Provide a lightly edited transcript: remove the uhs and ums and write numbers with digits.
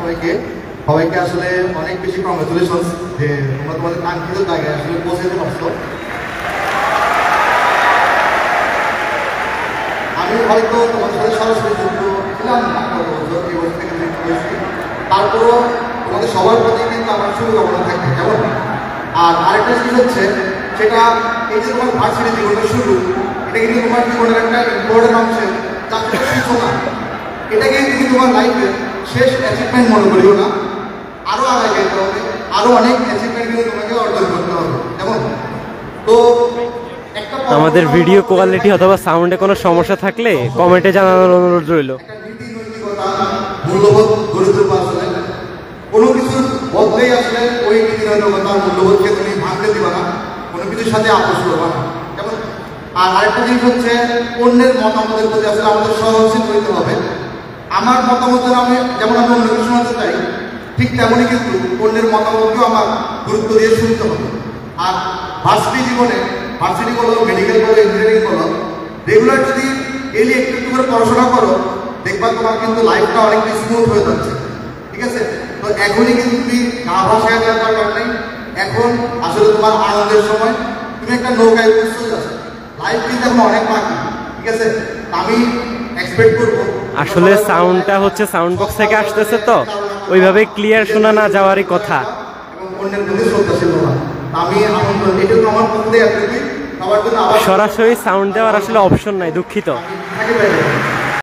সবাইকে সবাইকে আসলে অনেক বেশি কংগ্রেচুলেশনস যে তোমরা তোমাদের কাঙ্ক্ষিত জায়গায় আসলে পৌঁছাতে পারছো। আমি হয়তো তোমাদের সাথে সরাসরি যুক্ত ছিলাম না এই বছর থেকে যুক্ত হয়েছি, তারপরও তোমাদের সবার প্রতি কিন্তু আমার শুভকামনা থাকবে কেমন। আর আরেকটা জিনিস হচ্ছে সেটা এই যে তোমার ভার্সিটি জীবনের শুরু, এটা কিন্তু তোমার জীবনের একটা ইম্পর্টেন্ট অংশের চাকরি সূচনা। এটাকে তুমি তোমার লাইফের শেষ অ্যাচিভমেন্ট মনে করিও না, আরও আগে যেতে হবে, আরও অনেক অ্যাচিভমেন্ট কিন্তু তোমাকে অর্জন করতে হবে কেমন। তো আমাদের ভিডিও কোয়ালিটি অথবা সাউন্ডে কোনো সমস্যা থাকলে কমেন্টে জানানোর অনুরোধ রইল। মূল্যবোধ গড়ে তুলবো আসলে কোনো কিছুর বদলেই আসলে ওই নীতি নৈতিকতার মূল্যবোধকে তুমি ভাঙতে দিবা না, কোনো কিছুর সাথে আপোষ করবা না কেমন। আর আরেকটা জিনিস হচ্ছে অন্যের মতামতের প্রতি আসলে আমাদের সহনশীল হইতে হবে। আমার মতামত আমি যেমন আমি অন্য কিছু শোনাতে চাই, ঠিক তেমনই কিন্তু অন্যের মতামতকেও আমার গুরুত্ব দিয়ে শুনতে হবে। আর ভার্সিটি জীবনে, ভার্সিটি বলো, মেডিকেল বলো, ইঞ্জিনিয়ারিং বলো, রেগুলার যদি ডেইলি একটু একটু করে পড়াশোনা করো, দেখবা তোমার কিন্তু লাইফটা অনেক স্মুথ হয়ে যাচ্ছে, ঠিক আছে। তো এখনই কিন্তু তুমি গা ভাসায় দেওয়ার দরকার নেই, এখন আসলে তোমার আনন্দের সময়, তুমি একটা নৌকায় উঠছো যাচ্ছ, লাইফ কিন্তু এখন অনেক বাকি, ঠিক আছে। আমি এক্সপেক্ট করবো আসলে সাউন্ডটা হচ্ছে সাউন্ড বক্স থেকে আসতেছে, তো ওইভাবে ক্লিয়ার শোনা না যাওয়ারই কথা। এবং অন্যের প্রতি শ্রদ্ধাশীল হওয়া। আমি আমন্ত্রণ, এটা তো আমার পক্ষ থেকে সবার জন্য সরাসরি সাউন্ড দেওয়ার আসলে অপশন নাই, দুঃখিত। আবার